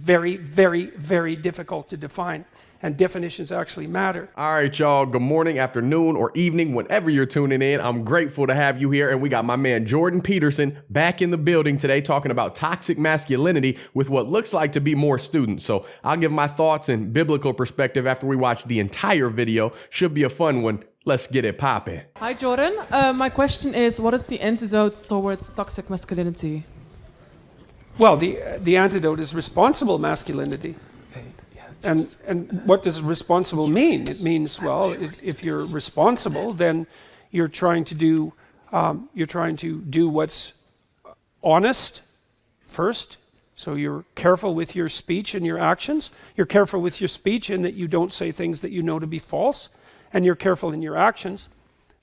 Very, very, very difficult to define. And definitions actually matter. All right, y'all. Good morning, afternoon, or evening, whenever you're tuning in. I'm grateful to have you here. And we got my man Jordan Peterson back in the building today talking about toxic masculinity with what looks like to be more students. So I'll give my thoughts and biblical perspective after we watch the entire video. Should be a fun one. Let's get it popping. Hi, Jordan. My question is, what is the antidote towards toxic masculinity? Well, the antidote is responsible masculinity. And what does responsible mean? It means, well, if you're responsible, then you're trying to do what's honest first. So you're careful with your speech and your actions. You're careful with your speech in that you don't say things that you know to be false, and you're careful in your actions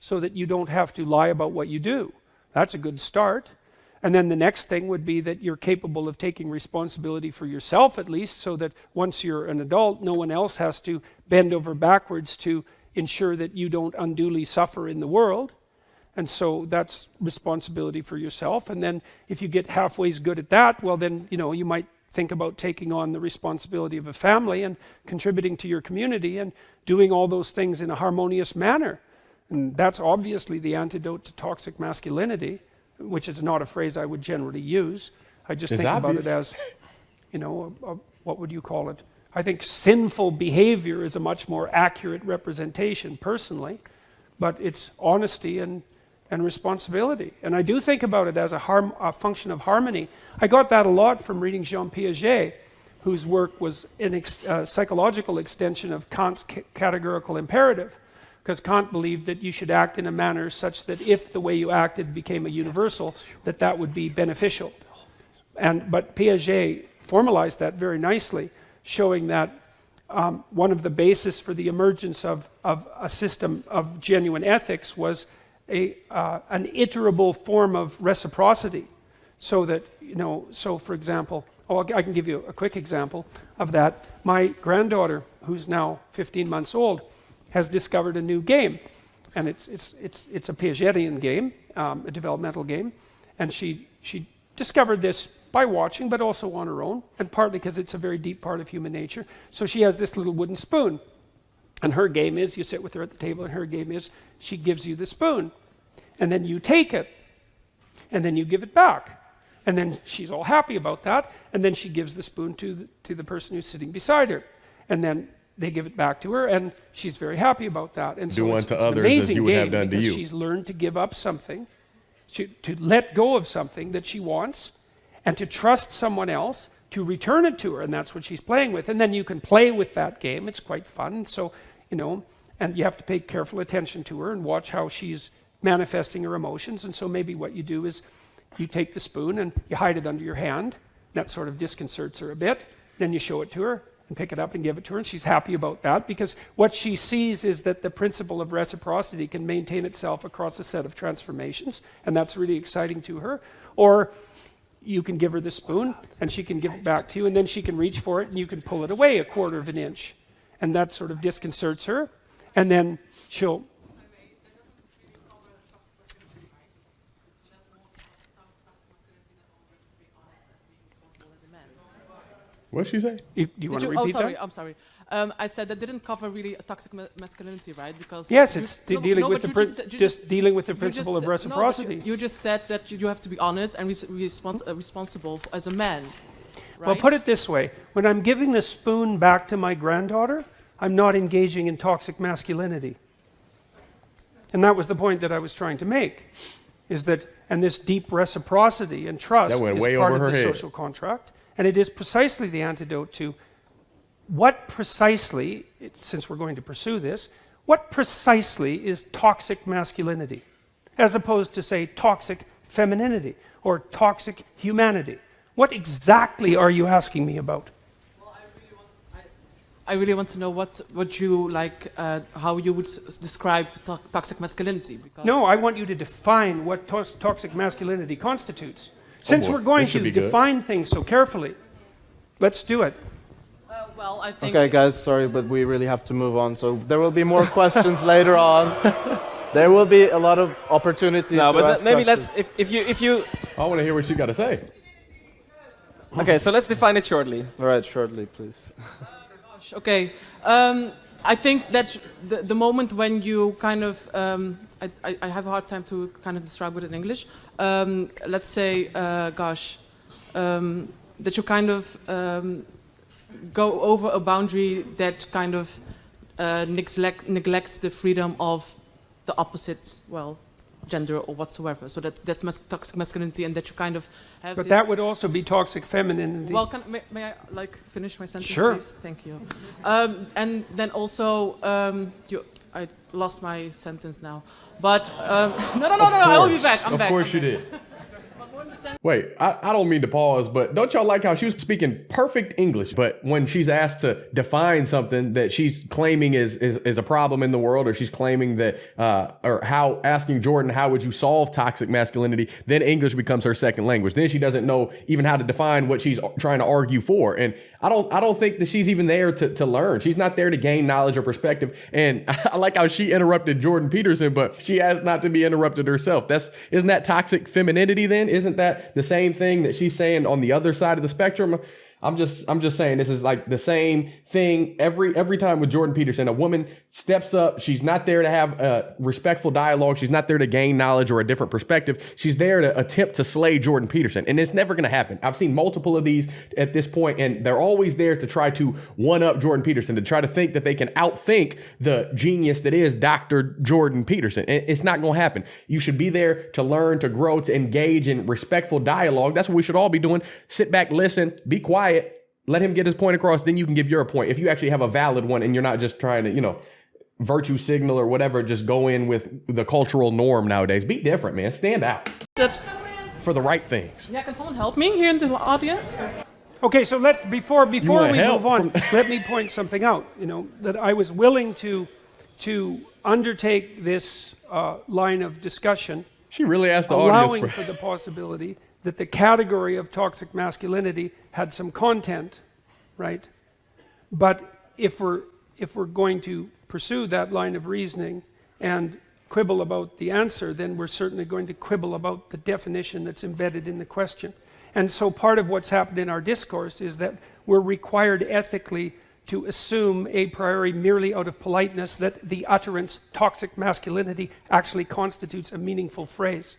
so that you don't have to lie about what you do. That's a good start. And then the next thing would be that you're capable of taking responsibility for yourself at least, so that once you're an adult, no one else has to bend over backwards to ensure that you don't unduly suffer in the world. And so that's responsibility for yourself. And then if you get halfway good at that, well then, you might think about taking on the responsibility of a family and contributing to your community and doing all those things in a harmonious manner. And that's obviously the antidote to toxic masculinity, which is not a phrase I would generally use. I just think about it as, what would you call it? I think sinful behavior is a much more accurate representation personally, but it's honesty and responsibility. And I do think about it as a function of harmony. I got that a lot from reading Jean Piaget, whose work was a psychological extension of Kant's categorical imperative. Because Kant believed that you should act in a manner such that if the way you acted became a universal, that would be beneficial. But Piaget formalized that very nicely, showing that one of the bases for the emergence of a system of genuine ethics was an iterable form of reciprocity. So that, so for example, I can give you a quick example of that. My granddaughter, who's now 15 months old, has discovered a new game, and it's a Piagetian game, a developmental game, and she discovered this by watching, but also on her own, and partly because it's a very deep part of human nature. So she has this little wooden spoon, and her game is you sit with her at the table, and her game is she gives you the spoon, and then you take it, and then you give it back, and then she's all happy about that, and then she gives the spoon to the person who's sitting beside her, and then they give it back to her, and she's very happy about that. And do so unto it's others an amazing as you would have game done to you. she's learned to give up something, to let go of something that she wants, and to trust someone else to return it to her, and that's what she's playing with. And then you can play with that game. It's quite fun. So, and you have to pay careful attention to her and watch how she's manifesting her emotions. And so maybe what you do is you take the spoon and you hide it under your hand. That sort of disconcerts her a bit. Then you show it to her and pick it up and give it to her, and she's happy about that, because what she sees is that the principle of reciprocity can maintain itself across a set of transformations, and that's really exciting to her. Or you can give her the spoon, and she can give it back to you, and then she can reach for it, and you can pull it away 1/4 of an inch, and that sort of disconcerts her, and then she'll... What'd she say? You want to repeat that? I'm sorry. I said that didn't cover really a toxic masculinity, right? Because yes, it's dealing with the principle of reciprocity. You just said that you have to be honest and responsible as a man. Right? Well, put it this way. When I'm giving the spoon back to my granddaughter, I'm not engaging in toxic masculinity. And that was the point that I was trying to make, is that, and this deep reciprocity and trust is part of the social contract. And it is precisely the antidote to what precisely, since we're going to pursue this, what precisely is toxic masculinity, as opposed to, say, toxic femininity or toxic humanity? What exactly are you asking me about? Well, I really want to know what you like, how you would describe toxic masculinity. Because no, I want you to define what toxic masculinity constitutes. Since we're going to define things so carefully, let's do it. Well, I think... Okay, guys, sorry, but we really have to move on. So there will be more questions later on. There will be a lot of opportunity to ask maybe questions. let's, if you... I want to hear what she got to say. Okay, so let's define it shortly. All right, shortly, please. Okay. I think that the moment when you kind of, I have a hard time to kind of describe it in English. Let's say, that you kind of go over a boundary that kind of neglects the freedom of the opposite, well, gender or whatsoever. So that's toxic masculinity, and that you kind of have. But this that would also be toxic femininity. Well, may I like finish my sentence, Sure. please? Thank you. And then also, I lost my sentence now. But no, I will be back. I'm back. Of course you did. Wait, I don't mean to pause, but don't y'all like how she was speaking perfect English, but when she's asked to define something that she's claiming is a problem in the world, or she's claiming that, or how asking Jordan, how would you solve toxic masculinity? Then English becomes her second language. Then she doesn't know even how to define what she's trying to argue for. And I don't think that she's even there to learn. She's not there to gain knowledge or perspective. And I like how she interrupted Jordan Peterson, but she asked not to be interrupted herself. Isn't that toxic femininity then? Isn't that the same thing that she's saying on the other side of the spectrum? I'm just saying this is like the same thing every time with Jordan Peterson. A woman steps up. She's not there to have a respectful dialogue. She's not there to gain knowledge or a different perspective. She's there to attempt to slay Jordan Peterson. And it's never going to happen. I've seen multiple of these at this point, and they're always there to try to one up Jordan Peterson, to try to think that they can outthink the genius that is Dr. Jordan Peterson. And it's not going to happen. You should be there to learn, to grow, to engage in respectful dialogue. That's what we should all be doing. Sit back, listen, be quiet. Let him get his point across, then you can give your point. If you actually have a valid one and you're not just trying to, virtue signal or whatever, just go in with the cultural norm nowadays. Be different, man. Stand out for the right things. Yeah, can someone help me here in the audience? Okay, so before we help move on, let me point something out. That I was willing to undertake this line of discussion. She really asked the allowing audience for the possibility that the category of toxic masculinity had some content, right? But if we're going to pursue that line of reasoning and quibble about the answer, then we're certainly going to quibble about the definition that's embedded in the question. And so part of what's happened in our discourse is that we're required ethically to assume a priori, merely out of politeness, that the utterance toxic masculinity actually constitutes a meaningful phrase.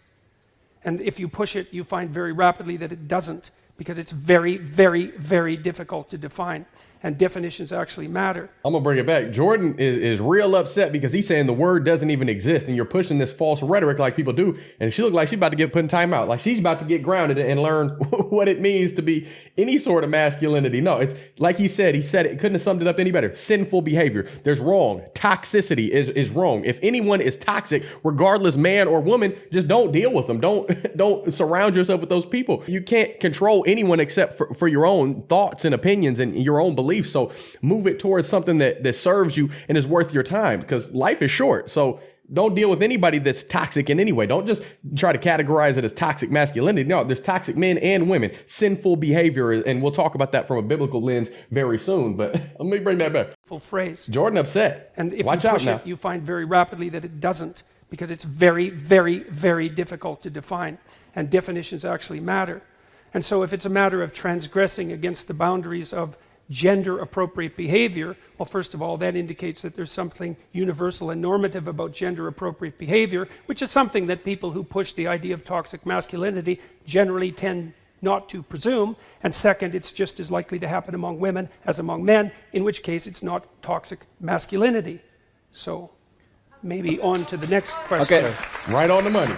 And if you push it, you find very rapidly that it doesn't, because it's very, very, very difficult to define. And definitions actually matter. I'm gonna bring it back. Jordan is real upset because he's saying the word doesn't even exist, and you're pushing this false rhetoric like people do. And she looked like she's about to get put in timeout, like she's about to get grounded and learn what it means to be any sort of masculinity. No, it's like he said it. Couldn't have summed it up any better. Sinful behavior. There's wrong. Toxicity is wrong. If anyone is toxic, regardless man or woman, just don't deal with them. Don't surround yourself with those people. You can't control anyone except for your own thoughts and opinions and your own beliefs. So move it towards something that serves you and is worth your time, because life is short. So don't deal with anybody that's toxic in any way. Don't just try to categorize it as toxic masculinity. No, there's toxic men and women, sinful behavior. And we'll talk about that from a biblical lens very soon. But let me bring that back. Full phrase. Jordan upset. And if Watch you out push now. it, you find very rapidly that it doesn't, because it's very, very, very difficult to define. And definitions actually matter. And so if it's a matter of transgressing against the boundaries of gender-appropriate behavior, well, first of all, that indicates that there's something universal and normative about gender-appropriate behavior, which is something that people who push the idea of toxic masculinity generally tend not to presume. And second, it's just as likely to happen among women as among men, in which case it's not toxic masculinity. So maybe on to the next question. Okay. Right on the money.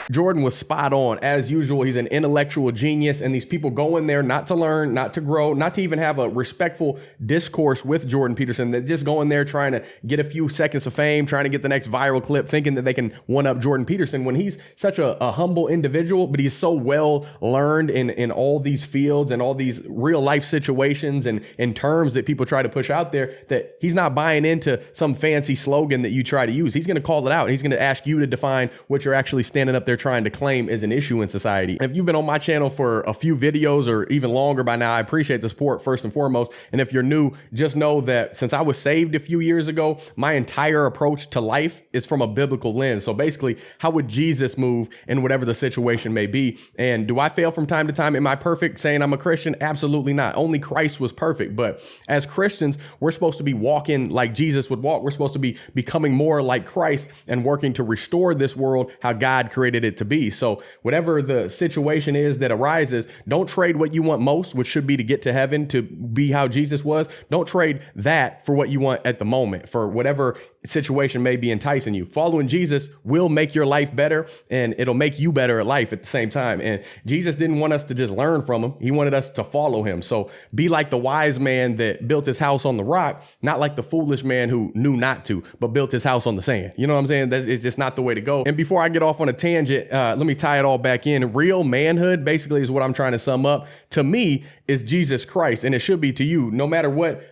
Jordan was spot on. As usual, he's an intellectual genius, and these people go in there not to learn, not to grow, not to even have a respectful discourse with Jordan Peterson. They just go in there trying to get a few seconds of fame, trying to get the next viral clip, thinking that they can one-up Jordan Peterson when he's such a humble individual, but he's so well learned in all these fields and all these real-life situations and terms that people try to push out there, that he's not buying into some fancy slogan that you try to use. He's going to call it out. He's going to ask you to define what you're actually standing up there they're trying to claim is an issue in society. If you've been on my channel for a few videos or even longer by now, I appreciate the support first and foremost. And if you're new, just know that since I was saved a few years ago, my entire approach to life is from a biblical lens. So basically, how would Jesus move in whatever the situation may be? And do I fail from time to time? Am I perfect saying I'm a Christian? Absolutely not. Only Christ was perfect. But as Christians, we're supposed to be walking like Jesus would walk. We're supposed to be becoming more like Christ and working to restore this world how God created it to be. So whatever the situation is that arises, don't trade what you want most, which should be to get to heaven, to be how Jesus was. Don't trade that for what you want at the moment, for whatever situation may be enticing you. Following Jesus will make your life better, and it'll make you better at life at the same time. And Jesus didn't want us to just learn from him. He wanted us to follow him. So be like the wise man that built his house on the rock, not like the foolish man who knew not to, but built his house on the sand. You know what I'm saying? It's just not the way to go. And before I get off on a tangent, let me tie it all back in. Real manhood basically is what I'm trying to sum up. To me, is Jesus Christ, and it should be to you. No matter what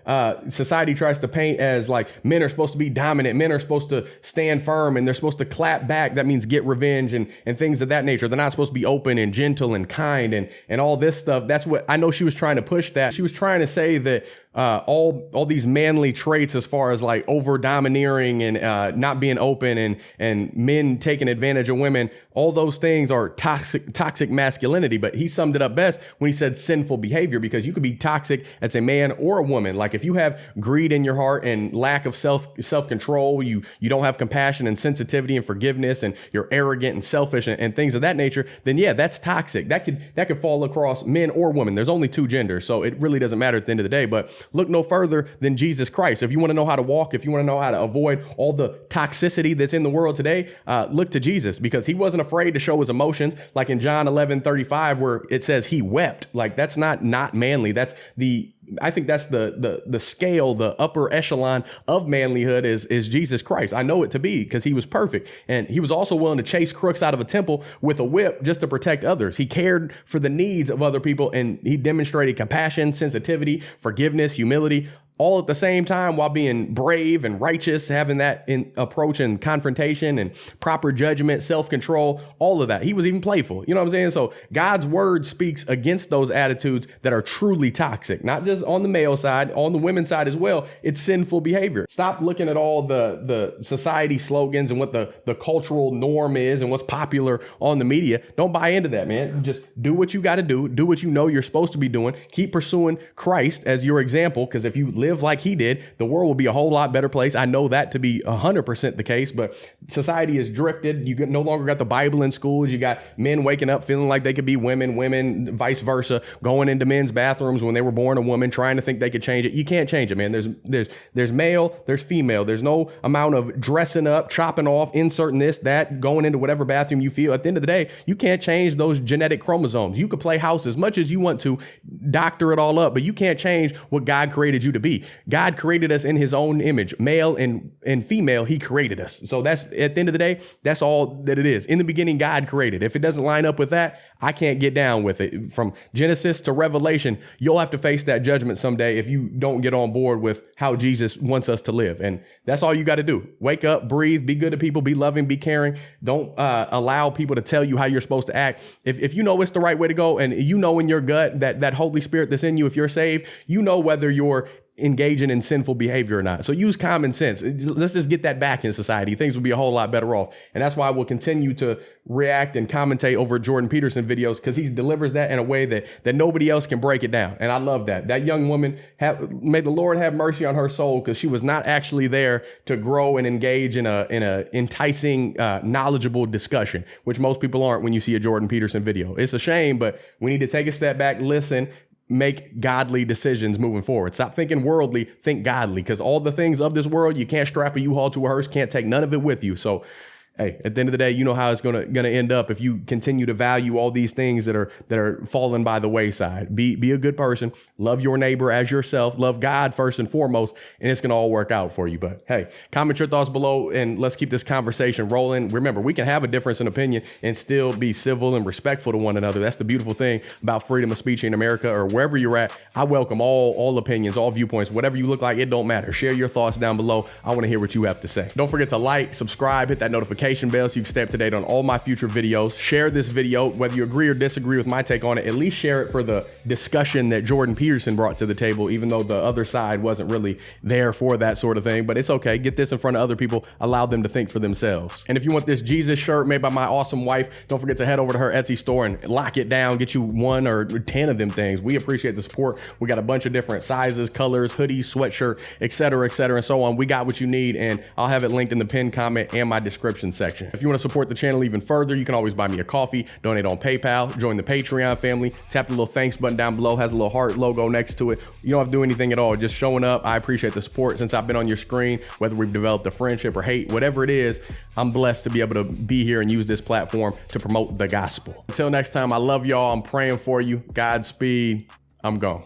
society tries to paint as like men are supposed to be dominant, men are supposed to stand firm, and they're supposed to clap back. That means get revenge and things of that nature. They're not supposed to be open and gentle and kind and all this stuff. That's what I know she was trying to push. That she was trying to say that all these manly traits as far as like over domineering and not being open and men taking advantage of women, all those things are toxic masculinity. But he summed it up best when he said sinful behavior, because you could be toxic as a man or a woman. Like if you have greed in your heart and lack of self-control, you don't have compassion and sensitivity and forgiveness, and you're arrogant and selfish and things of that nature, then yeah, that's toxic. That could fall across men or women. There's only two genders, so it really doesn't matter at the end of the day. But look no further than Jesus Christ. If you want to know how to walk, if you want to know how to avoid all the toxicity that's in the world today, look to Jesus, because he wasn't afraid to show his emotions. Like in John 11:35, where it says he wept. Like that's not manly. I think that's the scale, the upper echelon of manlyhood is Jesus Christ. I know it to be, because he was perfect. And he was also willing to chase crooks out of a temple with a whip just to protect others. He cared for the needs of other people, and he demonstrated compassion, sensitivity, forgiveness, humility, all at the same time while being brave and righteous, having that in approach and confrontation and proper judgment, self-control, all of that. He was even playful. You know what I'm saying? So God's word speaks against those attitudes that are truly toxic, not just on the male side, on the women's side as well. It's sinful behavior. Stop looking at all the society slogans and what the cultural norm is and what's popular on the media. Don't buy into that, man. Just do what you got to do what you know you're supposed to be doing. Keep pursuing Christ as your example, because if you live like he did, the world will be a whole lot better place. I know that to be 100% the case, but society has drifted. You no longer got the Bible in schools. You got men waking up feeling like they could be women, vice versa, going into men's bathrooms when they were born a woman, trying to think they could change it. You can't change it, man. There's male, there's female. There's no amount of dressing up, chopping off, inserting this, that, going into whatever bathroom you feel. At the end of the day, you can't change those genetic chromosomes. You could play house as much as you want to, doctor it all up, but you can't change what God created you to be. God created us in his own image, male and female. He created us. So that's, at the end of the day, that's all that it is. In the beginning, God created. If it doesn't line up with that, I can't get down with it. From Genesis to Revelation, you'll have to face that judgment someday if you don't get on board with how Jesus wants us to live. And that's all you got to do. Wake up, breathe, be good to people, be loving, be caring. Don't allow people to tell you how you're supposed to act. If you know it's the right way to go, and you know in your gut that Holy Spirit that's in you, if you're saved, you know whether you're engaging in sinful behavior or not. So use common sense. Let's just get that back in society. Things will be a whole lot better off. And that's why we'll continue to react and commentate over Jordan Peterson videos, because he delivers that in a way that nobody else can break it down. And I love that. That young woman, may the Lord have mercy on her soul, because she was not actually there to grow and engage in a enticing, knowledgeable discussion, which most people aren't when you see a Jordan Peterson video. It's a shame, but we need to take a step back, listen, make godly decisions moving forward. Stop thinking worldly, think godly, because all the things of this world, you can't strap a U-Haul to a hearse, can't take none of it with you. So hey, at the end of the day, you know how it's gonna end up if you continue to value all these things that are falling by the wayside. Be a good person, love your neighbor as yourself, love God first and foremost, and it's gonna all work out for you. But hey, comment your thoughts below, and let's keep this conversation rolling. Remember, we can have a difference in opinion and still be civil and respectful to one another. That's the beautiful thing about freedom of speech in America, or wherever you're at. I welcome all opinions, all viewpoints, whatever you look like, it don't matter. Share your thoughts down below. I want to hear what you have to say. Don't forget to like, subscribe, hit that notification notification bell so you can stay up to date on all my future videos. Share this video, whether you agree or disagree with my take on it, at least share it for the discussion that Jordan Peterson brought to the table, even though the other side wasn't really there for that sort of thing. But it's okay. Get this in front of other people. Allow them to think for themselves. And if you want this Jesus shirt made by my awesome wife, don't forget to head over to her Etsy store and lock it down. Get you 1 or 10 of them things. We appreciate the support. We got a bunch of different sizes, colors, hoodies, sweatshirt, etc., and so on. We got what you need, and I'll have it linked in the pinned comment and my description section. If you want to support the channel even further, you can always buy me a coffee, donate on PayPal, join the Patreon family, tap the little thanks button down below, has a little heart logo next to it. You don't have to do anything at all, just showing up. I appreciate the support since I've been on your screen, whether we've developed a friendship or hate, whatever it is. I'm blessed to be able to be here and use this platform to promote the gospel. Until next time, I love y'all. I'm praying for you. Godspeed. I'm gone.